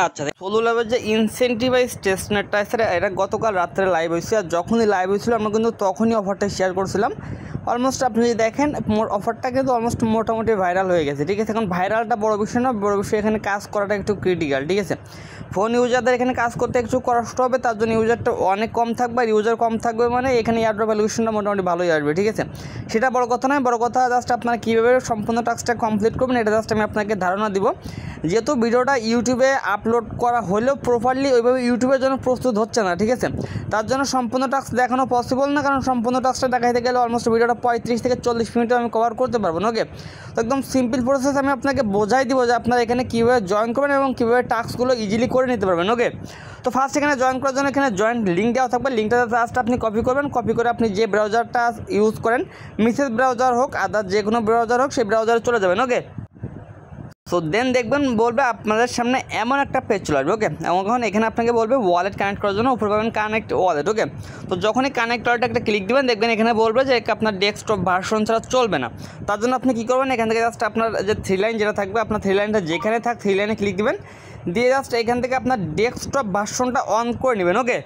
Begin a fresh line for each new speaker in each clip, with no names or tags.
আচ্ছা, সোলো ল্যাবের যে ইনসেন্টিভাইজ টেস্টনেটটা আছে এটা গতকাল রাত্রে লাইভ হয়েছে, আর যখনই লাইভ হয়েছিল আমরা কিন্তু তখনই অফারটা শেয়ার করছিলাম। অলমোস্ট আপনি যদি দেখেন অফারটা কিন্তু অলমোস্ট মোটামুটি ভাইরাল হয়ে গেছে, ঠিক আছে। এখন ভাইরালটা বড় বিষয় না, বড় বিষয় এখানে কাজ করাটা একটু ক্রিটিক্যাল, ঠিক আছে। ফোন ইউজারদের এখানে কাজ করতে একটু কষ্ট হবে, তার জন্য ইউজারটা অনেক কম থাকবে, আর ইউজার কম থাকবে মানে এখানে এয়ারড্রপ ভ্যালুয়েশনটা মোটামুটি ভালোই আসবে, ঠিক আছে। সেটা বড় কথা নয়, বড় কথা জাস্ট আপনারা কীভাবে সম্পূর্ণ টাস্কটা কমপ্লিট করবেন এটা জাস্ট আমি আপনাকে ধারণা দিব। যেহেতু ভিডিওটা ইউটিউবে আপলোড করা হলেও প্রপারলি ওইভাবে ইউটিউবের জন্য প্রস্তুত হচ্ছে না, ঠিক আছে। তার জন্য সম্পূর্ণ টাস্ক দেখানো পসিবল না, কারণ সম্পূর্ণ টাস্কটা দেখাইতে গেলে অলমোস্ট ভিডিওটা 35 থেকে 40 মিনিটে আমি কভার করতে পারবো না, ওকে। তো একদম সিম্পল প্রসেস আমি আপনাকে বোঝাই দিব যে আপনারা এখানে কীভাবে জয়েন করবেন এবং কীভাবে টাস্কগুলো ইজিলি করে নিতে পারবেন, ওকে। তো ফার্স্ট এখানে জয়েন করার জন্য এখানে জয়েন লিঙ্ক দেওয়া থাকবে, লিঙ্কটা জাস্ট আপনি কপি করবেন, কপি করে আপনি যে ব্রাউজারটা ইউজ করেন, মিসেস ব্রাউজার হোক আদার যে কোনো ব্রাউজার হোক, সেই ব্রাউজারে চলে যাবেন, ওকে। সো দেন দেখবেন বলবে আপনাদের সামনে এমন একটা পেজ চলে আসবে, ওকে। এবং এখানে আপনাকে বলবে ওয়ালেট কানেক্ট করার জন্য, উপরে পাবেন কানেক্ট ওয়ালেট, ওকে। তো যখনই কানেক্ট ওয়ালেটে একটা ক্লিক দেবেন দেখবেন এখানে বলবে যে আপনার ডেস্কটপ ভার্সন ছাড়া চলবে না। তার জন্য আপনি কী করবেন, এখান থেকে জাস্ট আপনার যে 3 লাইন যেটা থাকবে, আপনার 3 লাইনটা যেখানে থাক 3 লাইনে ক্লিক দেবেন, দিয়ে জাস্ট এখান থেকে আপনার ডেস্কটপ ভার্সনটা অন করে নেবেন, ওকে।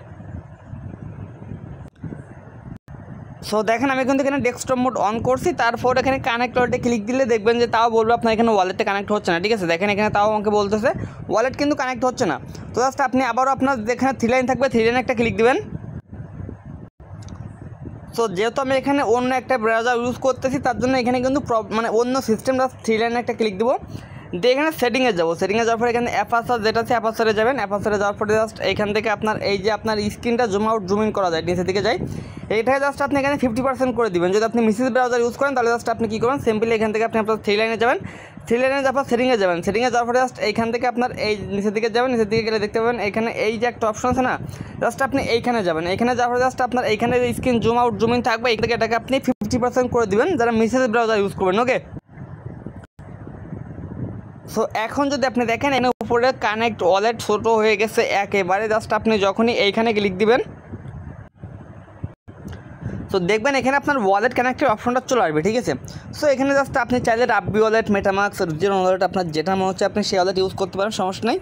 সো দেখেন আমি কিন্তু এখানে ডেস্কটপ মোড অন করছি, তারপর এখানে কানেক্ট ওয়ালেটে ক্লিক দিলে দেখবেন যে তাও বলবে আপনার এখানে ওয়ালেটে কানেক্ট হচ্ছে না, ঠিক আছে। দেখেন এখানে তাও আমাকে বলতেছে ওয়ালেট কিন্তু কানেক্ট হচ্ছে না। তো জাস্ট আপনি আবারও আপনার যেখানে 3 লাইন থাকবে 3 লাইনে একটা ক্লিক দিবেন। সো যেহেতু আমি এখানে অন্য একটা ব্রাউজার ইউজ করতেছি তার জন্য এখানে কিন্তু অন্য সিস্টেম জাস্ট 3 লাইনে একটা ক্লিক দেবো, দিয়ে এখানে সেটিংয়ে যাবো। সেটিংয়ে যাওয়ার পরে এখানে অ্যাপারচার যেটা আছে অ্যাপারচারে যাবেন। অ্যাপারচারে যাওয়ার পরে জাস্ট এখান থেকে আপনার এই যে আপনার স্ক্রিনটা জুম আউট জুম ইন করা যায়, নিচের দিকে যায়, এইটাই জাস্ট আপনি এখানে 50% করে দিবেন। যদি আপনি মিসেস ব্রাউজার ইউজ করেন তাহলে জাস্ট আপনি কী করবেন, সিম্পলি এখান থেকে আপনি আপনার 3 লাইনে যাবেন, 3 লাইনে যাওয়ার পর সেটিংয়ে যাবেন। সেটিংয়ে যাওয়ার পরে জাস্ট এইখান থেকে আপনার এই নিচের দিকে যাবেন, নিচের দিকে গেলে দেখতে পাবেন এখানে এই যে একটা অপশন আছে না, জাস্ট আপনি এইখানে যাবেন। এইখানে যাওয়ার পরে জাস্ট আপনার এইখানে যে screen zoom out zoom in থাকবে, এই থেকে এটাকে আপনি 50% করে দিবেন যারা মিসেস ব্রাউজার ইউজ করবেন, ওকে। সো এখন যদি আপনি দেখেন এখানে উপরে কানেক্ট ওয়ালেট ছোটো হয়ে গেছে একেবারে, জাস্ট আপনি যখনই এইখানে ক্লিক দিবেন সো দেখবেন এখানে আপনার ওয়ালেট কানেক্টের অপশনটা চলে আসবে, ঠিক আছে। সো এখানে জাস্ট আপনি চাইলে রাব্বি ওয়ালেট, মেটামাস্ক, রিজন ওয়ালেট আপনার যেটা মনে হচ্ছে আপনি সেই ওয়ালেট ইউজ করতে পারেন, সমস্যা নেই।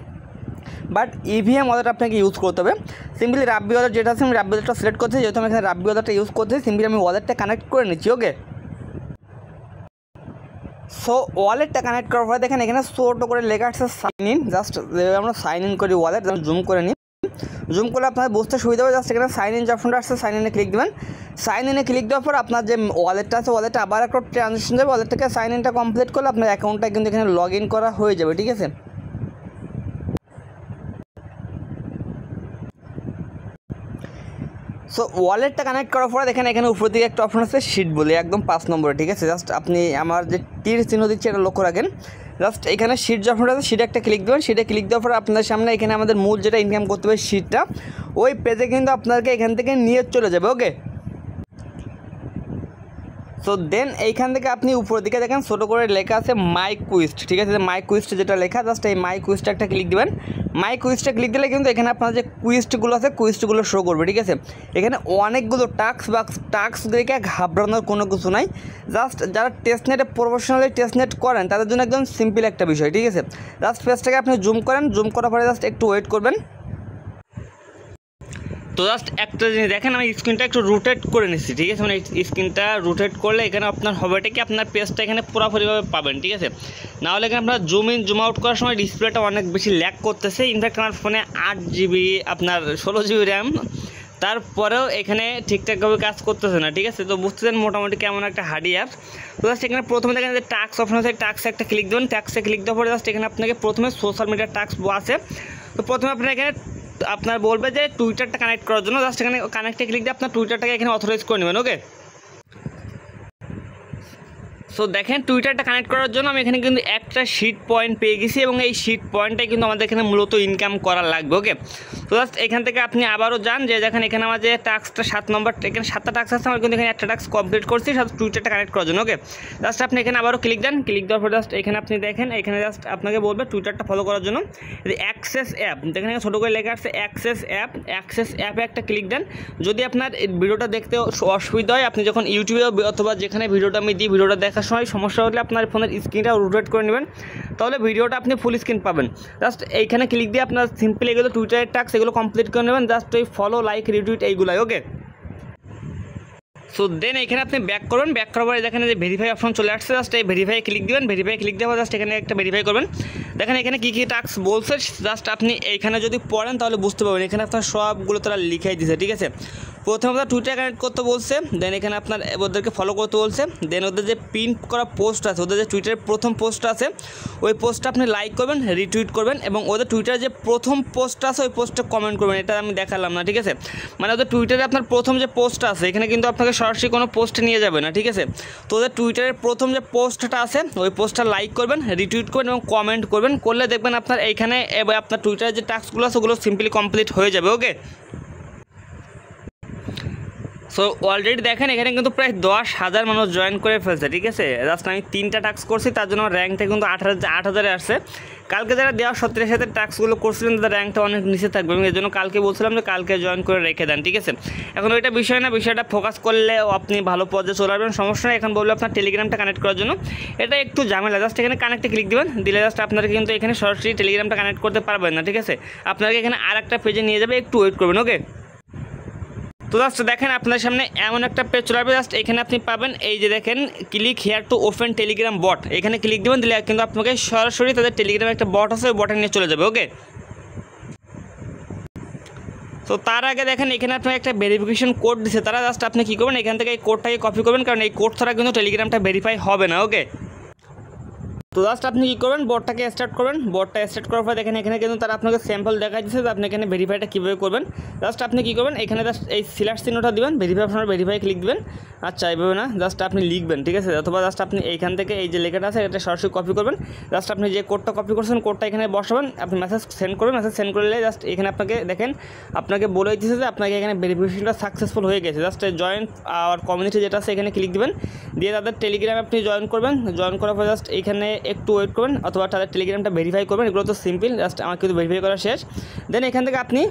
বাট ইভিএম ওয়ালেট আপনাকে ইউজ করতে হবে। সিম্পলি রাব্বি ওয়ালেট যেটা আছে আমি রাব্বি ওয়ালেটটা সিলেক্ট করছি, যেহেতু আমি এখানে রাব্বি ওয়ালেটটা ইউজ করছি, সিম্পলি আমি ওয়ালেটটা কানেক্ট করে নিচ্ছি, ওকে। সো ওয়ালেটটা কানেক্ট করার পরে দেখেন এখানে ছোটো করে লেখা আছে সাইন ইন, জাস্ট আমরা সাইন ইন করি ওয়ালেট, জুম করে নিই, জুম করলে আপনার বুঝতে সুবিধা হবে। জাস্ট এখানে সাইন ইন যে অপশনটা আসছে সাইন ইনে ক্লিক দেবেন। সাইন ইনে ক্লিক দেওয়ার পর আপনার যে ওয়ালেটটা আছে ওয়ালেটটা আবার একটা ট্রানজেকশন যাবে, ওয়ালেট থেকে সাইন ইনটা কমপ্লিট করলে আপনার অ্যাকাউন্টটা কিন্তু এখানে লগ ইন করা হয়ে যাবে, ঠিক আছে। সো ওয়ালেটটা কানেক্ট করার পরে দেখেন এখানে উপর দিকে একটা অপশন আছে শিট বলে, একদম 5 নম্বরে, ঠিক আছে। জাস্ট আপনি আমার যে তীর চিহ্ন দিচ্ছে এটা লক্ষ্য রাখেন। জাস্ট এখানে শিট যে অপশনটা আছে সেটা একটা ক্লিক দেবেন। সেটা ক্লিক দেওয়ার পরে আপনাদের সামনে এখানে আমাদের মূল যেটা ইনকাম করতে হবে শিটটা, ওই পেজে কিন্তু আপনাকে এখান থেকে নিয়ে চলে যাবে, ওকে। সো দেন এইখান থেকে আপনি উপরের দিকে দেখেন ছোটো করে লেখা আছে মাই কুইস্ট, ঠিক আছে। মাই কুইস্ট যেটা লেখা, জাস্ট এই মাই কুইস্টে একটা ক্লিক দেবেন। মাই কুইস্টে ক্লিক দিলে কিন্তু এখানে আপনার যে কুইস্টগুলো আছে কুইস্টগুলো শো করবে, ঠিক আছে। এখানে অনেকগুলো টাস্ক দেখে ঘাবড়ানোর কোনো কিছু নাই। জাস্ট যারা টেস্টনেটে প্রফেশনালি টেস্টনেট করেন তাদের জন্য একদম সিম্পল একটা বিষয়, ঠিক আছে। জাস্ট পেজটাকে আপনি জুম করেন, জুম করার পরে জাস্ট একটু ওয়েট করবেন। তো জাস্ট একটা জিনিস দেখেন আমি স্ক্রিনটা একটু রোটেট করে নিচ্ছি, ঠিক আছে। মানে স্ক্রিনটা রোটেট করলে এখানে আপনার হবেটা কি আপনার পেজটা এখানে পুরোপুরিভাবে পাবেন, ঠিক আছে। নাহলে এখানে আপনার জুম ইন জুম আউট করার সময় ডিসপ্লেটা অনেক বেশি ল্যাগ করতেছে। ইনফ্যাক্ট আমার ফোনে 8 জিবি আপনার 16 জিবি র্যাম, তারপরেও এখানে ঠিকঠাকভাবে কাজ করতেছে না, ঠিক আছে। তো বুঝতেছেন মোটামুটি কেমন একটা হার্ডওয়্যার। তো জাস্ট এখানে প্রথমে দেখেন যে টাস্ক অপশন আছে, টাস্কে একটা ক্লিক দেবেন। টাস্কে ক্লিক দেওয়ার পরে জাস্ট এখানে আপনাকে প্রথমে সোশ্যাল মিডিয়ার টাস্ক আছে। তো প্রথমে আপনার এখানে আপনার বলবে যে টুইটারটা কানেক্ট করার জন্য, জাস্ট এখানে কানেক্টে ক্লিক দিয়ে আপনার টুইটারটাকে এখানে অথরাইজ করে নেবেন, ওকে। সো দেখেন টুইটারটা কানেক্ট করার জন্য আমি এখানে কিন্তু একটা শিট পয়েন্ট পেয়ে গেছি, এবং এই শিট পয়েন্টটাই কিন্তু আমাদের এখানে মূলত ইনকাম করা লাগবে, ওকে। তো জাস্ট এখান থেকে আপনি আবারও যান, যে দেখেন এখানে আমার যে টাস্কটা 7 নম্বর, এখানে 7টা টাস্ক আছে, আমার কিন্তু এখানে একটা টাস্ক কমপ্লিট করছি সাথে টুইটারটা কানেক্ট করার জন্য, ওকে। জাস্ট আপনি এখানে আবারও ক্লিক দেন, ক্লিক দেওয়ার পর জাস্ট এখানে আপনি দেখেন এখানে জাস্ট আপনাকে বলবে টুইটারটা ফলো করার জন্য অ্যাক্সেস অ্যাপ, দেখেন এখানে ছোটো করে লেখা আছে অ্যাক্সেস অ্যাপে একটা ক্লিক দেন। যদি আপনার ভিডিওটা দেখতে অসুবিধা হয়, আপনি যখন ইউটিউবে অথবা যেখানে ভিডিওটা আমি দিই ভিডিওটা দেখার সময় সমস্যা হলে আপনার ফোনের স্ক্রিনটা রোটেট করে নেবেন, তাহলে ভিডিওটা আপনি ফুল স্ক্রিন পাবেন। জাস্ট এইখানে ক্লিক দিয়ে আপনার সিম্পলি এগুলো টুইটারের টাস্ক এগুলো কমপ্লিট করে নেবেন, জাস্ট ওই ফলো, লাইক, রিটুইট এইগুলাই। ওকে, সো দেন এখানে আপনি ব্যাক করবেন, ব্যাক করার পরে দেখেন যে ভেরিফাই অপশন চলে আসছে, জাস্ট এই ভেরিফাই ক্লিক দিবেন, ভেরিফাই ক্লিক দেওয়া জাস্ট এখানে একটা ভেরিফাই করবেন। দেখেন এখানে কী কী টাস্ক বলছে, জাস্ট আপনি এইখানে যদি পড়েন তাহলে বুঝতে পারবেন, এখানে আপনার সবগুলো তারা লিখাই দিয়েছে, ঠিক আছে। প্রথমত টুইটার কানেক্ট করতে বলছে, দেন এখানে আপনার ওদেরকে ফলো করতে বলছে, দেন ওদের যে প্রিন্ট করা পোস্ট আছে, ওদের যে টুইটারের প্রথম পোস্টটা আছে ওই পোস্টটা আপনি লাইক করবেন, রিটুইট করবেন, এবং ওদের টুইটারে যে প্রথম পোস্টটা আছে ওই পোস্টটা কমেন্ট করবেন। এটা আমি দেখালাম না, ঠিক আছে, মানে ওদের টুইটারে আপনার প্রথম যে পোস্টটা আছে এখানে কিন্তু আপনাকে সরাসরি কোনো পোস্টে নিয়ে যাবে না, ঠিক আছে। তো ওদের টুইটারের প্রথম যে পোস্টটা আছে ওই পোস্টটা লাইক করবেন, রিটুইট করবেন এবং কমেন্ট করবেন, করলে দেখবেন আপনার এইখানে আপনার টুইটারের যে টাস্কগুলো আছে ওগুলো সিম্পলি কমপ্লিট হয়ে যাবে। ওকে, সো অলরেডি দেখেন এখানে কিন্তু প্রায় 10,000 মানুষ জয়েন করে ফেলছে, ঠিক আছে। জাস্ট আমি 3টা টাস্ক করছি, তার জন্য আমার র্যাঙ্কটা কিন্তু 8,000-এ আসছে। কালকে যারা দেওয়া 17-এর সাথে টাস্কগুলো করছিলেন তাদের র্যাঙ্কটা অনেক নিচে থাকবে, এবং এই জন্য কালকে বলছিলাম যে কালকে জয়েন করে রেখে দেন, ঠিক আছে। এখন ওইটা বিষয় না, বিষয়টা ফোকাস করলে আপনি ভালো পর্যায়ে চলে আসবেন, সমস্যা নেই। এখন বলবো আপনার টেলিগ্রামটা কানেক্ট করার জন্য, এটা একটু ঝামেলা। জাস্ট এখানে কানেক্টে ক্লিক দিবেন, দিলে জাস্ট আপনারা কিন্তু এখানে সরাসরি টেলিগ্রামটা কানেক্ট করতে পারবেন না, ঠিক আছে। আপনাকে এখানে আরেকটা পেজে নিয়ে যাবে, একটু ওয়েট করবেন। ওকে, তো জাস্ট দেখেন আপনার সামনে এমন একটা পেজ চলে আসবে, জাস্ট এখানে আপনি পাবেন এই যে দেখেন click here to open telegram bot, এখানে ক্লিক দেবেন, দিলে কিন্তু আপনাকে সরাসরি তাদের টেলিগ্রামে একটা বট আছে ওই বটে নিয়ে চলে যাবে। ওকে, তো তার আগে দেখেন এখানে আপনার একটা ভেরিফিকেশন কোড দিচ্ছে তারা, জাস্ট আপনি কী করবেন এখান থেকে এই কোডটাকে কপি করবেন, কারণ এই কোড ছাড়া কিন্তু টেলিগ্রামটা ভেরিফাই হবে না। ওকে, তো জাস্ট আপনি কী করবেন বটটাকে স্টার্ট করবেন, বটটা স্টার্ট করার পর দেখেন এখানে কিন্তু তারা আপনাকে স্যাম্পল দেখা দিচ্ছে যে আপনি এখানে ভেরিফাইটা কীভাবে করবেন। জাস্ট আপনি কী করবেন এখানে জাস্ট এই সিলেক্ট চিহ্নটা দিবেন, ভেরিফাই অপশনে ভেরিফাই ক্লিক দিবেন। আচ্ছা এইভাবে না, জাস্ট আপনি লিখবেন, ঠিক আছে, অথবা জাস্ট আপনি এইখান থেকে এই যে লেখাটা আছে এটা সরাসরি কপি করবেন। জাস্ট আপনি যে কোডটা কপি করছেন কোডটা এখানে বসাবেন, আপনি মেসেজ সেন্ড করবেন, মেসেজ সেন্ড করলে জাস্ট এখানে আপনাকে দেখেন আপনাকে বলে দিচ্ছে যে আপনাকে এখানে ভেরিফিকেশনটা সাকসেসফুল হয়ে গেছে। জাস্ট জয়েন আওয়ার কমিউনিটি যেটা আছে এখানে ক্লিক দিবেন, দিয়ে তাদের টেলিগ্রামে আপনি জয়েন করবেন। জয়েন করার পর জাস্ট এখানে একটু ওয়েট করবেন, অথবা তাদের টেলিগ্রামটা ভেরিফাই করবেন। এগুলো তো সিম্পল, জাস্ট আমার কিন্তু ভেরিফাই করা শেষ। দেন এখান থেকে আপনি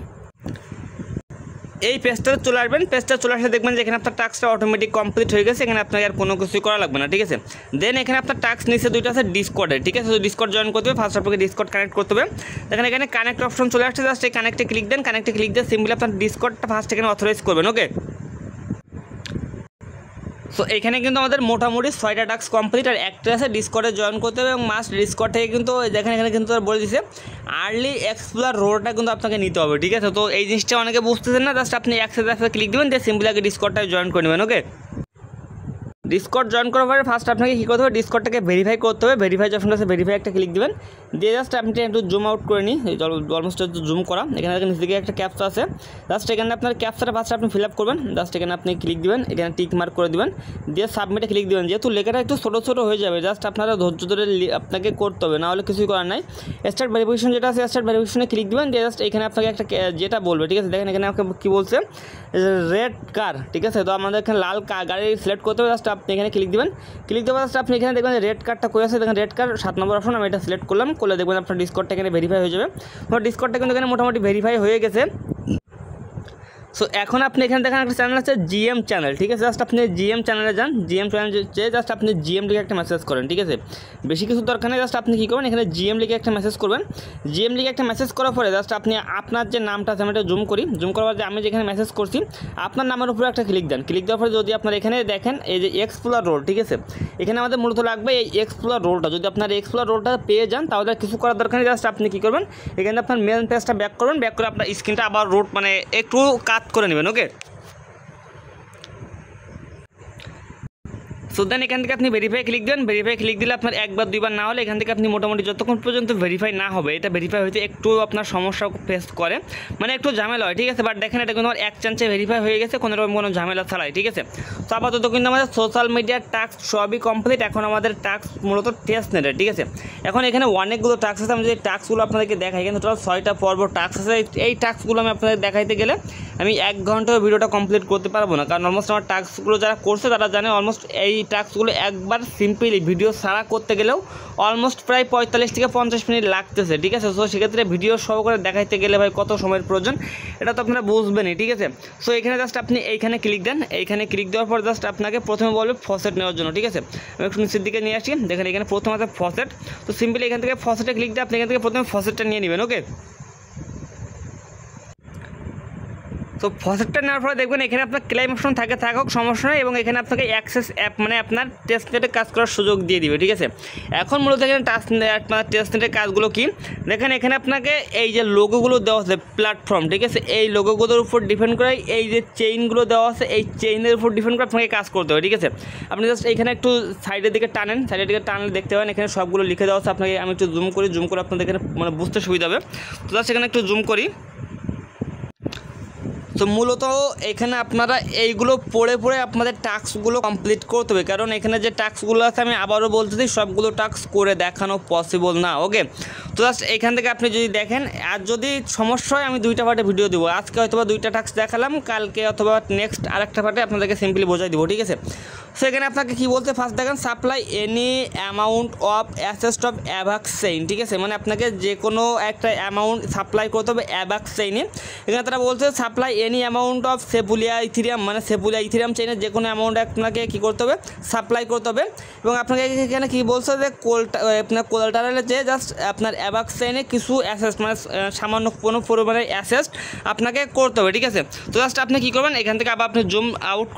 এই পেজটাতে চলে আসবেন, পেজটা চলে আসলে দেখবেন যে এখানে আপনার টাস্কটা অটোমেটিক কমপ্লিট হয়ে গেছে, এখানে আপনাকে আর কোনো কিছুই করা লাগবে না, ঠিক আছে। দেন এখানে আপনার টাস্ক নিচে দুইটা আছে ডিসকর্ডে, ঠিক আছে। তো ডিসকর্ড জয়েন করতে হবে, ফার্স্ট আপনাকে ডিসকর্ড কানেক্ট করতে হবে। দেখেন এখানে কানেক্ট অপশন চলে আসছে, জাস্ট এই কানেক্টে ক্লিক দেন, কানেক্টে ক্লিক দিয়ে সিম্পলি আপনার ডিসকর্ডটা ফার্স্ট এখানে অথরাইজ করবেন। ওকে, সো এখানে কিন্তু আমাদের মোটামুটি 6টা টাস্ক কমপ্লিট, আর একটা আছে ডিসকর্ডে জয়েন করতে হবে, এবং মাস্ট ডিসকর্ড থেকে কিন্তু দেখেন এখানে কিন্তু বলে দিচ্ছে আর্লি এক্সপ্লোর রোলটা কিন্তু আপনাকে নিতে হবে, ঠিক আছে। তো এই জিনিসটা অনেকে বুঝতেছেন না, জাস্ট আপনি অ্যাক্সেসে ক্লিক দেবেন, দিয়ে সিম্পলি আগে ডিসকর্ডটায় জয়েন করে নেবেন। ওকে, ডিসকর্ড জয়েন করার পরে ফার্স্ট আপনাকে কী করতে হবে ডিসকর্ডটাকে ভেরিফাই করতে হবে, ভেরিফাই অপশন আছে ভেরিফাই একটা ক্লিক দেবেন, দিয়ে জাস্ট আপনি একটু জুম আউট করে নিই, অলমোস্ট একটু জুম করা। এখানে নিচে দিকে একটা ক্যাপচা আছে, জাস্ট এখানে আপনার ক্যাপচাটা ফার্স্ট আপনি ফিল আপ করবেন, জাস্ট এখানে আপনি ক্লিক দিবেন, এখানে টিক মার্ক করে দিবেন, দিয়ে সাবমিটে ক্লিক দিবেন। যেহেতু লেখাটা একটু ছোটো ছোটো হয়ে যাবে, জাস্ট আপনারা ধৈর্য ধরে আপনাকে করতে হবে, না হলে কিছুই করার নাই। স্টার্ট ভেরিফিকেশন যেটা আছে স্টার্ট ভেরিফিকেশনে ক্লিক দিবেন, দিয়ে জাস্ট এখানে আপনাকে একটা যেটা বলবে, ঠিক আছে। দেখেন এখানে আমাকে কী বলছে রেড কার, ঠিক আছে। তো আমাদের এখানে লাল গাড়ি সিলেক্ট করতে হবে, জাস্ট আপনি এখানে ক্লিক দিবেন, ক্লিক দেওয়ার জাস্ট আপনি এখানে দেখবেন রেড কার্ডটা কই আছে, দেখেন রেড কার্ড 7 নম্বর অপশন, আমি এটা সিলেক্ট করলাম, করলে দেখবেন আপনার ডিসকর্ডটা এখানে ভেরিফাই হয়ে যাবে। তো ডিসকর্ডটা কিন্তু এখানে মোটামুটি ভেরিফাই হয়ে গেছে। সো এখন আপনি এখানে দেখেন একটা চ্যানেল আছে জিএম চ্যানেল, ঠিক আছে। জাস্ট আপনি জিএম চ্যানেলে যান, জিএম চ্যানেল চেয়ে জাস্ট আপনি জিএম লিখে একটা মেসেজ করেন, ঠিক আছে। বেশি কিছু দরকার নেই, জাস্ট আপনি কী করবেন এখানে জিএম লিখে একটা মেসেজ করবেন। জিএম লিখে একটা মেসেজ করার পরে জাস্ট আপনি আপনার যে নামটা আছে আমি এটা জুম করি, জুম করার পরে আমি যেখানে মেসেজ করছি আপনার নামের উপরে একটা ক্লিক দেন, ক্লিক দেওয়ার পরে যদি আপনার এখানে দেখেন এই যে এক্সপ্লোর রোল, ঠিক আছে। এখানে আমাদের মূলত লাগবে এই এক্সপ্লোর রোলটা, যদি আপনার এক্সপ্লোর রোলটা পেয়ে যান তাহলে কিছু করার দরকার নেই, জাস্ট আপনি কী করবেন এখানে আপনার মেন পেজটা ব্যাক করবেন, ব্যাক করে আপনার স্ক্রিনটা আবার রোড মানে একটু কাট করে নেবেন। ওকে, সো দেন এখান থেকে আপনি ভেরিফাই ক্লিক দেন, ভেরিফাই ক্লিক দিলে আপনার একবার দুইবার না হলে এখান থেকে আপনি মোটামুটি যতক্ষণ পর্যন্ত ভেরিফাই না হবে, এটা ভেরিফাই হইতে একটু আপনার সমস্যা ফেস করে, মানে একটু ঝামেলা হয়, ঠিক আছে। বাট দেখেন এটা কিন্তু আমার এক চান্সে ভেরিফাই হয়ে গেছে, কোনো রকম কোনো ঝামেলা ছাড়াই, ঠিক আছে। তো আপাতত কিন্তু আমাদের সোশ্যাল মিডিয়ার টাস্ক সবই কমপ্লিট, এখন আমাদের টাস্ক মূলত টেস্ট নেটের, ঠিক আছে। এখন এখানে অনেকগুলো টাস্ক আছে, আমি যদি টাস্কগুলো আপনাদেরকে দেখাই, এখানে টোটাল 6টা পর্ব টাস্ক আছে। এই টাস্কগুলো আমি আপনাদের দেখাইতে গেলে আমি 1 ঘন্টায় ভিডিওটা কমপ্লিট করতে পারবো না, কারণ অলমোস্ট আমার টাস্কগুলো যারা করছে তারা জানে অলমোস্ট এই টাস্কগুলো একবার সিম্পলি ভিডিও ছাড়া করতে গেলেও অলমোস্ট প্রায় 45 থেকে 50 মিনিট লাগতেছে, ঠিক আছে। সো সেক্ষেত্রে ভিডিও সহকারে দেখাইতে গেলে ভাই কত সময়ের প্রয়োজন এটা তো আপনারা বুঝবেনই, ঠিক আছে। সো এখানে জাস্ট আপনি এইখানে ক্লিক দেন, এইখানে ক্লিক দেওয়ার পর জাস্ট আপনাকে প্রথমে বলবে ফসেট নেওয়ার জন্য, ঠিক আছে। আমি একটু নিচের দিকে নিয়ে আসি, দেখেন এখানে প্রথম আছে ফসেট। তো সিম্পলি এখান থেকে ফসেটে ক্লিক দিয়ে আপনি এখান থেকে প্রথমে ফসেটটা নিয়ে নেবেন, ওকে। তো ফসেটটা নেওয়ার পরে দেখবেন এখানে আপনার ক্লেম অপশন থাকুক সমস্যা নেই, এবং এখানে আপনাকে অ্যাক্সেস অ্যাপ মানে আপনার টেস্টনেটে কাজ করার সুযোগ দিয়ে দিবে, ঠিক আছে। এখন মূলত এখানে আপনার টেস্টনেটের কাজগুলো কি দেখেন, এখানে আপনাকে এই যে লোগোগুলো দেওয়া আছে প্ল্যাটফর্ম, ঠিক আছে, এই লোগোগুলোর উপর ডিপেন্ড করে এই যে চেইনগুলো দেওয়া আছে এই চেইনের উপর ডিপেন্ড করে আপনাকে কাজ করতে হবে, ঠিক আছে। আপনি জাস্ট এখানে একটু সাইডের দিকে টানেন, সাইডের দিকে টানলে দেখতে পাবেন এখানে সবগুলো লিখে দেওয়া আছে। আপনাকে আমি একটু জুম করে আপনাদের এখানে মানে বুঝতে সুবিধা হবে। তো জাস্ট এখানে একটু জুম করি। তো মূলত এখানে আপনারা এইগুলো পড়ে আপনাদের টাস্কগুলো কমপ্লিট করতে হবে, কারণ এখানে যে টাস্কগুলো আছে আমি আবারও বলতেছি সবগুলো টাস্ক করে দেখানো পসিবল না, ওকে। তো জাস্ট এখান থেকে আপনি যদি দেখেন, আর যদি সমস্যা হয় আমি 2টা পার্টে ভিডিও দেবো, আজকে হয়তো 2টা টাস্ক দেখালাম, কালকে অথবা নেক্সট আরেকটা পার্টে আপনাদেরকে সিম্পলি বোঝাই দেবো, ঠিক আছে। সো এখানে আপনাকে কী বলতে ফার্স্ট দেখেন supply any amount of asset of Avax chain, ঠিক আছে, মানে আপনাকে যে কোনো একটা অ্যামাউন্ট সাপ্লাই করতে হবে অ্যাভাক্স চেইনে। এখানে তারা বলছে supply any amount of Sepolia Ethereum, মানে সেপুলিয়া ইথিরিয়াম চেইনের যে কোনো অ্যামাউন্ট আপনাকে কী করতে হবে সাপ্লাই করতে হবে। এবং আপনাকে এখানে কী বলছে যে আপনার কোলাটারালে যে জাস্ট আপনার অ্যাভাক্স চেইনে কিছু অ্যাসেস্ট মানে সামান্য কোনো পরিমাণের অ্যাসেস্ট আপনাকে করতে হবে, ঠিক আছে। তো জাস্ট আপনি কী করবেন, এখান থেকে আবার আপনি জুম আউট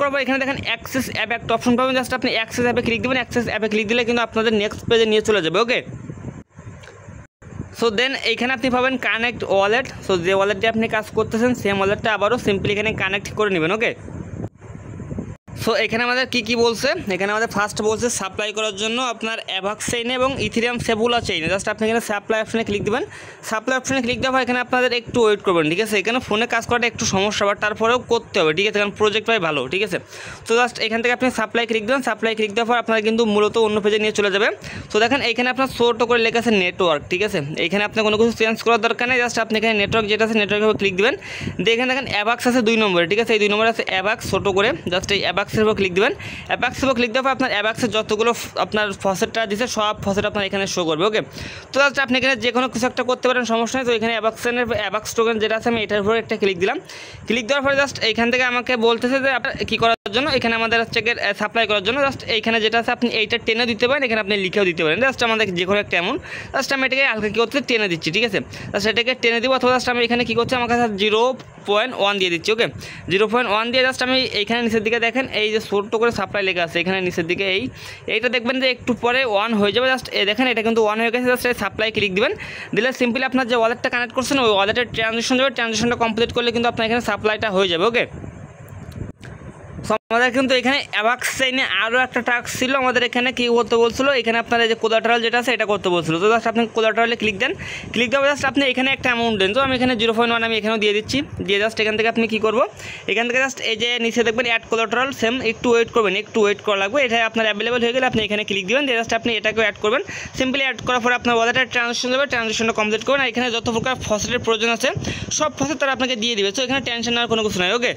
করবো, এখানে দেখেন অ্যাক্সেস অ্যাপ একটা অপশন পাবেন, জাস্ট আপনি অ্যাক্সেস অ্যাপে ক্লিক দেবেন। অ্যাক্সেস অ্যাপে ক্লিক দিলে কিন্তু আপনাদের নেক্সট পেজে নিয়ে চলে যাবে, ওকে। সো দেন এইখানে আপনি পাবেন কানেক্ট ওয়ালেট। সো যে ওয়ালেটটি আপনি কাজ করতেছেন সেম ওয়ালেটটা আবারও সিম্পলি এখানে কানেক্ট করে নেবেন, ওকে। সো এখানে আমাদের কি বলছে, এখানে আমাদের ফার্স্ট বলছে সাপ্লাই করার জন্য আপনার অ্যাভাক্স চেইনে এবং ইথিরিয়াম সেপুলা চেইনে। জাস্ট আপনি এখানে সাপ্লাই অপশনে ক্লিক দেবেন। সাপ্লাই অপশনে ক্লিক দেওয়ার পর এখানে আপনাদের একটু ওয়েট করবেন, ঠিক আছে। এখানে ফোনে কাজ করাটা একটু সমস্যা, বাট তারপরেও করতে হবে, ঠিক আছে, কারণ প্রজেক্ট পাই ভালো, ঠিক আছে। তো জাস্ট এখান থেকে আপনি সাপ্লাই ক্লিক দেবেন। সাপ্লাই ক্লিক দেওয়ার পর আপনারা কিন্তু মূলত অন্য পেজে নিয়ে চলে যাবে। তো দেখেন এখানে আপনার ছোট করে লেখা আছে নেটওয়ার্ক, ঠিক আছে। এখানে আপনার কোনো কিছু চেঞ্জ করার দরকার নেই, জাস্ট আপনি এখানে নেটওয়ার্ক যেটা আছে নেটওয়ার্কের উপর ক্লিক দেবেন। এখানে দেখেন অ্যাভাক্স আছে 2 নম্বরে, ঠিক আছে, এই 2 নম্বরে আছে অ্যাভাক্স ছোটো করে, জাস্ট এই অ্যাভাক্সের উপর ক্লিক দেবেন। অ্যাভাক্সের উপর ক্লিক দেওয়ার পর আপনার অ্যাভাক্সের যতগুলো আপনার ফসেটটা দিচ্ছে সব ফসেট আপনার এখানে শো করবে, ওকে। তো জাস্ট আপনি এখানে যে কোনো কিছু একটা করতে পারেন, সমস্যা নেই। তো এখানে অ্যাভাক্স টোকেন যেটা আছে আমি এটার উপরে একটা ক্লিক দিলাম। ক্লিক দেওয়ার পরে জাস্ট এইখান থেকে আমাকে বলতেছে যে আপনার কী করার জন্য, এখানে আমাদের হচ্ছে সাপ্লাই করার জন্য জাস্ট এইখানে যেটা আছে আপনি এইটা টেনে দিতে পারেন, এখানে আপনি লিখেও দিতে পারেন। জাস্ট আমাদের যে কোনো একটা অ্যামাউন্ট জাস্ট আমি এটাকে হালকা কী করতে টেনে দিচ্ছি, ঠিক আছে। জাস্ট এটাকে টেনে দিব, অথবা জাস্ট আমি এখানে কী করছি আমার কাছে 0.1 দিয়ে দিচ্ছি, ওকে। 0.1 দিয়ে জাস্ট আমি এইখানে নিচের দিকে দেখেন এই যে ছোট্ট করে সাপ্লাই লেখা আছে এখানে নিচের দিকে এইটা দেখবেন যে একটু পরে 1 হয়ে যাবে। জাস্ট দেখেন এটা কিন্তু 1 হয়ে গেছে। জাস্ট সাপ্লাই ক্লিক দিবেন, দিলে সিম্পলি আপনার যে ওয়ালেটটা কানেক্ট করছেন ওই ওয়ালেটের ট্রানজেকশন যাবে, ট্রানজেকশনটা কমপ্লিট করলে কিন্তু আপনার এখানে সাপ্লাইটা হয়ে যাবে, ওকে। আমাদের কিন্তু এখানে অ্যাভাক্স চেইনে আরও একটা টাস্ক ছিল, আমাদের এখানে কী করতে বলছিল, এখানে আপনার যে কোলাটারাল যেটা আছে এটা করতে বলছিল। তো জাস্ট আপনি কোলাটারালে ক্লিক দেন, ক্লিক দেওয়া জাস্ট আপনি এখানে একটা অ্যামাউন্ট দেন। তো আমি এখানে 0.1 আমি এখানেও দিয়ে দিচ্ছি, দিয়ে জাস্ট এখান থেকে আপনি কী করবো, এখান থেকে জাস্ট এই যে নিচে দেখবেন অ্যাড কোলাটারাল সেম, একটু ওয়েট করবেন, একটু ওয়েট করা লাগবে। এটা আপনার অ্যাভেলেবল হয়ে গেলে আপনি এখানে ক্লিক দেবেন, দিয়ে জাস্ট আপনি এটাকেও অ্যাড করবেন। সিম্পলি অ্যাড করার পরে আপনার ওয়ালেটের ট্রানজেকশন যাবে, ট্রানজেকশনটা কমপ্লিট করবেন। আর এখানে যত প্রকার ফসেটের প্রয়োজন আছে সব ফসেট তারা আপনাকে দিয়ে দিবে। তো এখানে টেনশন নেওয়ার কোনো কিছু নাই, ওকে।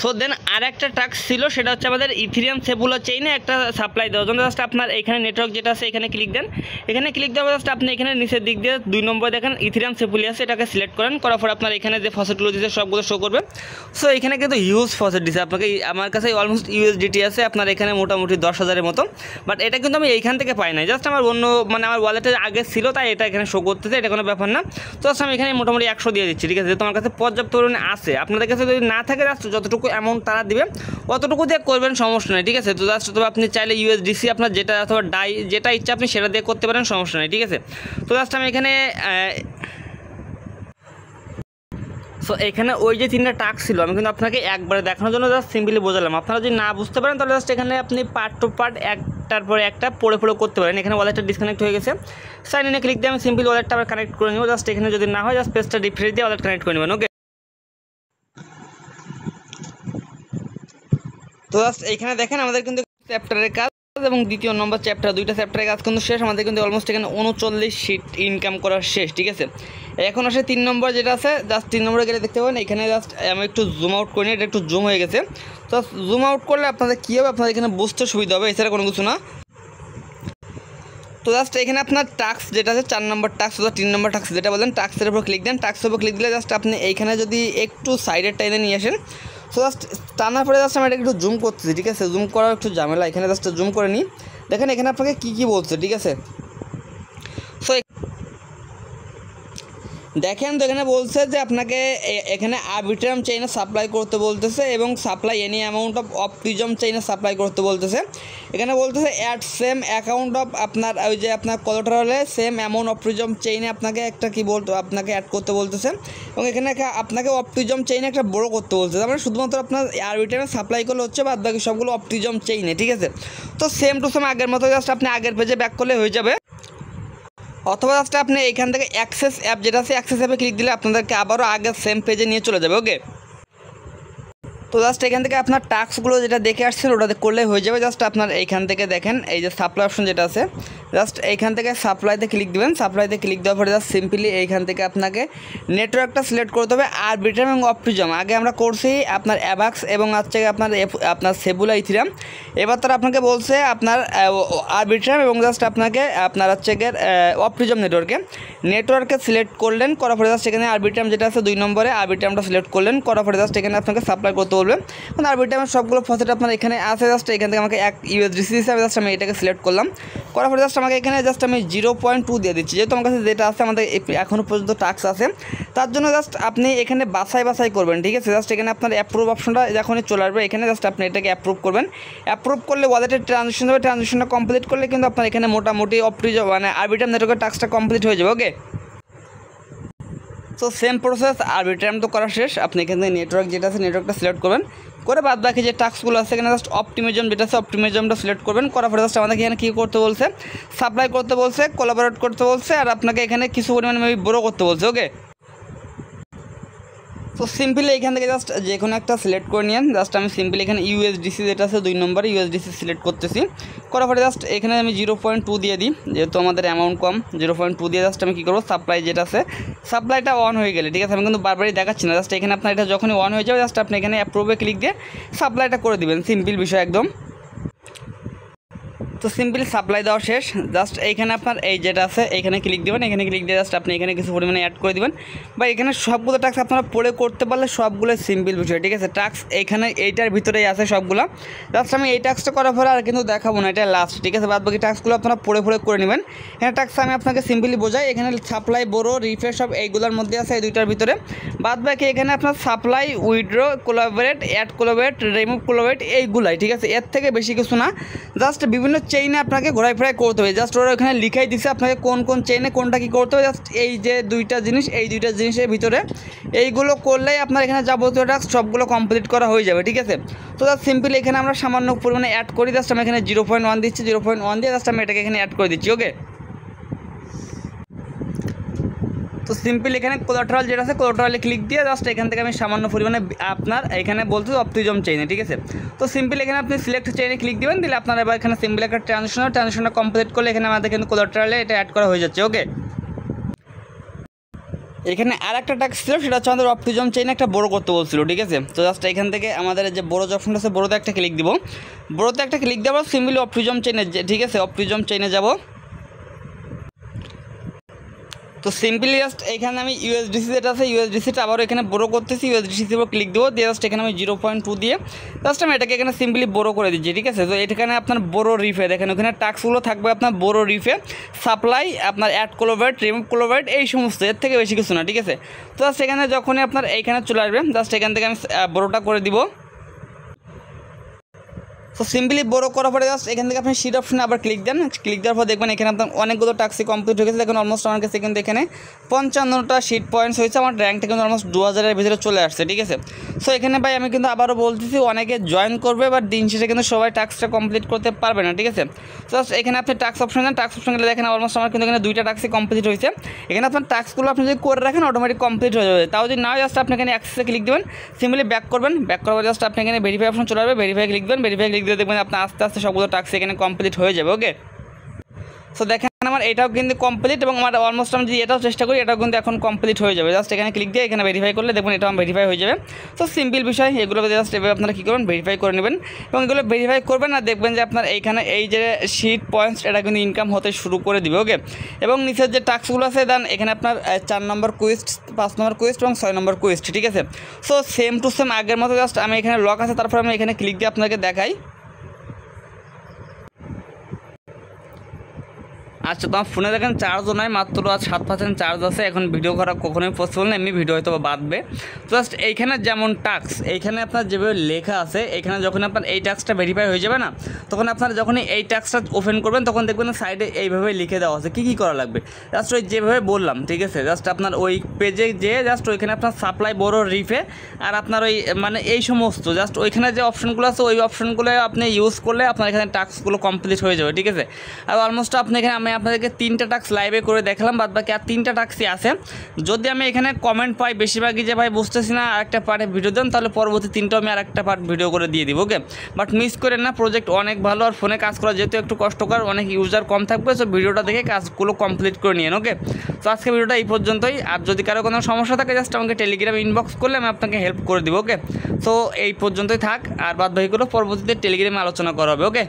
সো দেন আর একটা টাস্ক ছিল, সেটা হচ্ছে আমাদের ইথিরিয়াম সেপুলা চেইনে একটা সাপ্লাই দেওয়ার জন্য। জাস্ট আপনার এখানে নেটওয়ার্ক যেটা আছে এখানে ক্লিক দেন, এখানে ক্লিক দেওয়া জাস্ট আপনি এখানে নিচের দিক দিয়ে 2 নম্বরে দেখেন ইথিরিয়াম সেপুলি আছে, এটাকে সিলেক্ট করেন। করার পর আপনার এখানে যে ফসেটগুলো দিচ্ছে সবগুলো শো করবে। সো এখানে কিন্তু হিউজ ফসেট দিচ্ছে আপনাকে, আমার কাছে অলমোস্ট ইউএসডিটি আছে আপনার এখানে মোটামুটি 10,000-এর মতো, বাট এটা কিন্তু আমি এইখান থেকে পাই নাই, জাস্ট আমার অন্য মানে আমার ওয়ালেটে আগে ছিল তাই এটা এখানে শো করতেছে, এটা কোনো ব্যাপার না। তো জাস্ট আমি এখানে মোটামুটি 100 দিয়ে দিচ্ছি, ঠিক আছে, যেহেতু আমার কাছে পর্যাপ্ত পরিমাণে আছে। আপনাদের কাছে যদি না থাকে জাস্ট যতটুকু অ্যামাউন্ট তারা দিবে অতটুকু দিয়ে করবেন, সমস্যা নেই, ঠিক আছে। তো জাস্ট অথবা আপনি চাইলে ইউএসডিসি আপনার যেটা অথবা ডাই যেটা ইচ্ছা আপনি সেটা দিয়ে করতে পারেন, সমস্যা নেই, ঠিক আছে। তো জাস্ট আমি এখানে সো এখানে ওই যে 3টা টাস্ক ছিল আমি কিন্তু আপনাকে একবারে দেখানোর জন্য জাস্ট সিম্পলি বোঝালাম। আপনারা যদি না বুঝতে পারেন তাহলে জাস্ট এখানে আপনি পার্ট টু পার্ট একটার পরে একটা পড়ে করতে পারেন। এখানে ওয়ালেটটা ডিসকানেক্ট হয়ে গেছে, সাইন ইনে ক্লিক দিয়ে আমি সিম্পলি ওয়ালেটটা আবার কানেক্ট করে নেব। জাস্ট এখানে যদি না হয় জাস্ট পেজটা রিফ্রেশ দিয়ে ওয়ালেট কানেক্ট করে নেবেন, ওকে। তো জাস্ট এইখানে দেখেন আমাদের কিন্তু চ্যাপ্টারের কাজ এবং দ্বিতীয় নম্বর চ্যাপ্টার, দুইটা চ্যাপ্টারের কাজ কিন্তু শেষ আমাদের, কিন্তু অলমোস্ট এখানে 39 শিট ইনকাম করা শেষ। ঠিক আছে, এখন আসে 3 নম্বর যেটা আছে, জাস্ট 3 নম্বরে গেলে দেখতে পাবেন এখানে জাস্ট আমি একটু জুম আউট করি, এটা একটু জুম হয়ে গেছে। তো জুম আউট করলে আপনাদের কী হবে, আপনাদের এখানে বুঝতে সুবিধা হবে, এছাড়া কোনো কিছু না। তো জাস্ট এখানে আপনার টাস্ক যেটা আছে 4 নম্বর টাস্ক অথবা 3 নম্বর টাস্ক যেটা বলেন, টাস্কের উপর ক্লিক দেন। টাস্কের উপর ক্লিক দিলে জাস্ট আপনি এইখানে যদি একটু সাইডের টাইনে নিয়ে আসেন, সো জাস্ট টানার পরে জাস্ট আমি এটা একটু জুম করতেছি। ঠিক আছে, জুম করার একটু ঝামেলা, এখানে জাস্ট জুম করে নিই। দেখেন এখানে আপনাকে কী বলছে। ঠিক আছে, সো দেখেন তো এখানে বলছে যে আপনাকে এখানে আরবিট্রাম চেইনে সাপ্লাই করতে বলতেছে এবং supply any amount of Optimism চেইনে সাপ্লাই করতে বলতেছে। এখানে বলতেছে অ্যাড সেম অ্যাকাউন্ট অফ আপনার ওই যে আপনার কোলাটারালে সেম অ্যামাউন্ট অপটিজম চেইনে আপনাকে একটা কী বলতো আপনাকে অ্যাড করতে বলতেছে এবং এখানে আপনাকে অপটিজম চেইনে একটা বড় করতে বলতেছে। তার মানে শুধুমাত্র আপনার আরবিট্রামে সাপ্লাই করলে হচ্ছে, বাদ বাকি সবগুলো অপটিজম চেইনে। ঠিক আছে, তো সেম টু সেম আগের মতো জাস্ট আপনি আগের পেজে ব্যাক করলে হয়ে যাবে, অথবা জাস্ট আপনি এইখান থেকে অ্যাক্সেস অ্যাপ যেটা আছে অ্যাক্সেস অ্যাপে ক্লিক দিলে আপনাদেরকে আবারও আগের সেম পেজে নিয়ে চলে যাবে। ওকে, তো জাস্ট এখান থেকে আপনার টাস্কগুলো যেটা দেখে আসছেন ওটা করলে হয়ে যাবে। জাস্ট আপনার এইখান থেকে দেখেন এই যে সাপ্লাই অপশন যেটা আছে, জাস্ট এইখান থেকে সাপ্লাইতে ক্লিক দেবেন। সাপ্লাইতে ক্লিক দেওয়ার পরে জাস্ট সিম্পলি এইখান থেকে আপনাকে নেটওয়ার্কটা সিলেক্ট করতে হবে আরবিট্রাম এবং অপটিজম। আগে আমরা করছি আপনার অ্যাভাক্স এবং হচ্ছে আপনার সেবুলা ইথিরাম। এবার তারা আপনাকে বলছে আপনার আরবিট্রাম এবং জাস্ট আপনাকে আপনার হচ্ছে অপটিজম নেটওয়ার্কে সিলেক্ট করলেন, করার পরে জাস্ট এখানে আরবিট্রাম যেটা আছে 2 নম্বরে আরবিট্রামটা সিলেক্ট করলেন, করার পরে জাস্ট এখানে আপনাকে সাপ্লাই করতে বলবে। মানে আরবিট্রামের সবগুলো ফসেট আপনার এখানে আছে। জাস্ট এখান থেকে আমাকে এক ইউএসডিসি হিসাবে জাস্ট আমি এটাকে সিলেক্ট করলাম, করার পরে জাস্ট আমাকে এখানে জাস্ট আমি 0.2 দিয়ে দিচ্ছি, যেহেতু আমার কাছে যেটা আছে আমাদের এখনও পর্যন্ত টাস্ক আছে, তার জন্য জাস্ট আপনি এখানে বাছাই করবেন। ঠিক আছে, জাস্ট এখানে আপনার অ্যাপ্রুভ অপশনটা যখনই চলে আসবে এখানে জাস্ট আপনি এটাকে অ্যাপ্রুভ করবেন। অ্যাপ্রুভ করলে ওয়ালেটের ট্রানজেকশন হবে, ট্রানজেকশনটা কমপ্লিট করলে কিন্তু আপনার এখানে মোটামুটি অপটিজম মানে আরবিট্রাম নেটওয়ার্কের টাস্কটা কমপ্লিট হয়ে যাবে। ওকে, তো সেম প্রসেস আরবিট্রাম তো করা শেষ। আপনি এখান থেকে নেটওয়ার্ক যেটা আছে নেটওয়ার্কটা সিলেক্ট করবেন, করে বাদ বাকি যে টাস্কগুলো আছে এখানে জাস্ট অপটিমিজম যেটা আছে অপটিমিজমটা সিলেক্ট করবেন, করার পরে জাস্ট আমাদের এখানে কী করতে বলছে, সাপ্লাই করতে বলছে, কোলাবোরেট করতে বলছে, আর আপনাকে এখানে কিছু পরিমাণে মেবি বড়ো করতে বলছে। ওকে, তো সিম্পলি এখান থেকে জাস্ট যে কোনো একটা সিলেক্ট করে নিন। জাস্ট আমি সিম্পলি এখানে ইউএসডিসি যেটা আছে 2 নম্বরে ইউএসডিসি সিলেক্ট করতেছি, করার পরে জাস্ট এখানে আমি 0.2 দিয়ে দিই, যেহেতু আমাদের অ্যামাউন্ট কম। 0.2 দিয়ে জাস্ট আমি কী করবো, সাপ্লাই যেটা আছে সাপ্লাইটা অন হয়ে গেলে, ঠিক আছে, আমি কিন্তু বারবারই দেখাচ্ছি না, জাস্ট এখানে আপনার এটা যখনই অন হয়ে যাবে জাস্ট আপনি এখানে অ্যাপ্রুভে ক্লিক দিয়ে সাপ্লাইটা করে দিবেন। সিম্পল বিষয় একদম। তো সিম্পলি সাপ্লাই দেওয়া শেষ। জাস্ট এইখানে আপনার এই যেটা আছে এখানে ক্লিক দেবেন, এখানে ক্লিক দিয়ে জাস্ট আপনি এখানে কিছু পরিমাণে অ্যাড করে দেবেন, বা এখানে সবগুলো টাস্ক আপনারা পড়ে করতে পারলে সবগুলো সিম্পল বিষয়। ঠিক আছে, টাস্ক এইখানে এইটার ভিতরেই আছে সবগুলো। জাস্ট আমি এই টাস্কটা করার পরে আর কিন্তু দেখাবো না, এটা লাস্ট। ঠিক আছে, বাদ বাকি টাস্কগুলো আপনারা পড়ে করে নেবেন। এখানে টাস্ক আমি আপনাকে সিম্পলি বোঝাই, এখানে সাপ্লাই বড়ো রিফ্রেশ সব এইগুলোর মধ্যে আছে, এই দুইটার ভিতরে। বাদ বাকি এখানে আপনার supply, withdraw, collaborate, add collaborate, remove collaborate এইগুলাই। ঠিক আছে, এর থেকে বেশি কিছু না। জাস্ট বিভিন্ন চেইনে আপনাকে ঘোরাই ফেরাই করতে হবে। জাস্ট ওরা ওখানে লিখাই দিচ্ছে আপনাকে কোন চেইনে কোনটা কী করতে হবে। জাস্ট এই যে দুইটা জিনিসের ভিতরে এইগুলো করলেই আপনার এখানে যাবতীয় টাস্ক সবগুলো কমপ্লিট করা হয়ে যাবে। ঠিক আছে, তো জাস্ট সিম্পলি এখানে আমরা সামান্য পরিমাণে অ্যাড করি। জাস্ট আমি এখানে 0.1 দিচ্ছি, 0.1 দিয়ে জাস্ট আমি এটাকে এখানে অ্যাড করে দিচ্ছি। ওকে, তো সিম্পল এখানে কোলাটারাল যেটা আছে কোলাটারালে ক্লিক দিয়ে জাস্ট এখান থেকে আমি সামান্য পরিমাণে আপনার এখানে বলতে অপটিজম চেইনে। ঠিক আছে, তো সিম্পল এখানে আপনি সিলেক্ট চেইনে ক্লিক দিবেন, দিলে আপনার এবার এখানে সিম্পল একটা ট্রানজেকশনটা কমপ্লিট করলে এখানে আমাদের কিন্তু কোলাটারালে এটা অ্যাড করা হয়ে যাচ্ছে। ওকে, এখানে আর একটা টাস্ক ছিল, সেটা হচ্ছে আমাদের অপটিজম চেইনে একটা বড়ো করতে বলছিল। ঠিক আছে, তো জাস্ট এখান থেকে আমাদের যে বড়ো যে অপশনটা আছে বড়োতে একটা ক্লিক দিব, বড়োতে একটা ক্লিক দেওয়ার সিম্পলি অপটিজম চেইনে, ঠিক আছে, অপটিজম চেইনে যাব। তো সিম্পলি জাস্ট এখানে আমি ইউএসডিসি যেটা আছে ইউএসডিসিটা আবারও এখানে বড়ো করতেছি, ইউএসডিসির উপর ক্লিক দেবো, দিয়ে জাস্ট এখানে আমি 0.2 দিয়ে জাস্ট আমি এটাকে এখানে সিম্পলি বড়ো করে দিচ্ছি। ঠিক আছে, তো এখানে আপনার বড়ো রিফে দেখেন, ওখানে টাস্কগুলো থাকবে আপনার বড়ো রিফে, সাপ্লাই, আপনার অ্যাড কোলাবোরেট, রিমুভ কোলাবোরেট, এই সমস্ত, এর থেকে বেশি কিছু না। ঠিক আছে, তো জাস্ট এখানে যখনই আপনার এইখানে চলে আসবে জাস্ট এখান থেকে আমি বড়োটা করে দিব। তো সিম্পলি বড়ো করার পরে জাস্ট এখান থেকে আপনি শিট অপশনে আবার ক্লিক দেন, ক্লিক দেওয়ার পর দেখবেন এখানে আপনার অনেকগুলো টাস্কই কমপ্লিট হয়ে গেছে। দেখুন অলমোস্ট আমার কাছে কিন্তু এখানে 55টা শিট পয়েন্টস হয়েছে, আমার র্যাঙ্কটা কিন্তু অলমোস্ট 2000-এর ভিতরে চলে আসছে। ঠিক আছে, সো এখানে ভাই আমি কিন্তু আবারও বলতেছি অনেকে জয়েন করবে, বাট দিন শেষে কিন্তু সবাই টাস্কটা কমপ্লিট করতে পারবে না। ঠিক আছে, জাস্ট এখানে আপনি টাস্ক অপশন দেন, টাস্ক অপশন গেলে দেখেন অলমোস্ট আমার কিন্তু এখানে 2টা টাস্কই কমপ্লিট হয়েছে। এখানে আপনার টাস্কগুলো আপনি যদি করে রাখেন অটোমেটিক কমপ্লিট হয়ে যাবে। তাও যদি না জাস্ট আপনি এখানে অ্যাক্সেসে ক্লিক দেবেন, সিম্পলি ব্যাক করবেন, ব্যাক করার পর জাস্ট আপনি এখানে ভেরিফাই অপশন চলে আসবে, ভেরিফাই ক্লিক দেবেন, ভেরিফাই ক্লিক দিয়ে দেখবেন আপনার আস্তে আস্তে সবগুলো টাস্ক এখানে কমপ্লিট হয়ে যাবে। ওকে, সো দেখেন আমার এটাও কিন্তু কমপ্লিট এবং আমার অলমোস্ট আমি যদি এটাও চেষ্টা করি এটাও কিন্তু এখন কমপ্লিট হয়ে যাবে। জাস্ট এখানে ক্লিক দিয়ে এখানে ভেরিফাই করলে দেখুন এটাও ভেরিফাই হয়ে যাবে। সো সিম্পল বিষয়, এগুলো জাস্ট এভাবে আপনারা কী করবেন ভেরিফাই করে নেবেন এবং এগুলো ভেরিফাই করবেন না দেখবেন যে আপনার এইখানে এই যে শিট পয়েন্টস এটা কিন্তু ইনকাম হতে শুরু করে দিবে। ওকে, এবং নিচের যে টাস্কগুলো আছে দেন এখানে আপনার 4 নম্বর কুইস্ট, 5 নম্বর কুইস্ট এবং 6 নম্বর কুইস্ট, ঠিক আছে। সো সেম টু সেম আগের মতো জাস্ট আমি এখানে লক আছে, তারপর আমি এখানে ক্লিক দিয়ে আপনাকে দেখাই। আচ্ছা, তোমার ফোনে দেখেন চার্জও নয়, মাত্র আজ 7% চার্জ আছে। এখন ভিডিও করা কখনোই পসিবল না, এমনি ভিডিও হয়তো বাঁধবে। জাস্ট এইখানে যেমন টাস্ক এইখানে আপনার যেভাবে লেখা আছে এখানে যখন আপনার এই টাস্কটা ভেরিফাই হয়ে যাবে না, তখন আপনারা যখনই এই টাস্কটা ওপেন করবেন তখন দেখবেন সাইডে এইভাবে লিখে দেওয়া আছে কী কী করা লাগবে। জাস্ট ওই যেভাবে বললাম, ঠিক আছে। জাস্ট আপনার ওই পেজে যেয়ে জাস্ট ওইখানে আপনার সাপ্লাই বড় রিফে আর আপনার ওই মানে এই সমস্ত জাস্ট ওইখানে যে অপশনগুলো আছে ওই অপশনগুলো আপনি ইউজ করলে আপনার এখানে টাস্কগুলো কমপ্লিট হয়ে যাবে, ঠিক আছে। আর অলমোস্ট আপনি এখানে আমি আপনাদেরকে 3টা টাস্ক লাইভে করে দেখালাম, বাদ বাকি আর 3টা টাস্কই আছে। যদি আমি এখানে কমেন্ট পাই বেশিরভাগই যে ভাই বুঝতেছি না আরেকটা পার্টে ভিডিও দেন, তাহলে পরবর্তী 3টাও আমি আরেকটা পার্ট ভিডিও করে দিয়ে দিব। ওকে, বাট মিস করেন না, প্রজেক্ট অনেক ভালো আর ফোনে কাজ করা যেহেতু একটু কষ্টকর, অনেক ইউজার কম থাকবে। সো ভিডিওটা দেখে কাজগুলো কমপ্লিট করে নিন। ওকে, তো আজকে ভিডিওটা এই পর্যন্তই। আর যদি কারো কোনো সমস্যা থাকে জাস্ট আমাকে টেলিগ্রামে ইনবক্স করলে আমি আপনাকে হেল্প করে দিব। ওকে, সো এই পর্যন্তই থাক, আর বাদ বাকিগুলো পরবর্তীতে টেলিগ্রামে আলোচনা করা হবে। ওকে।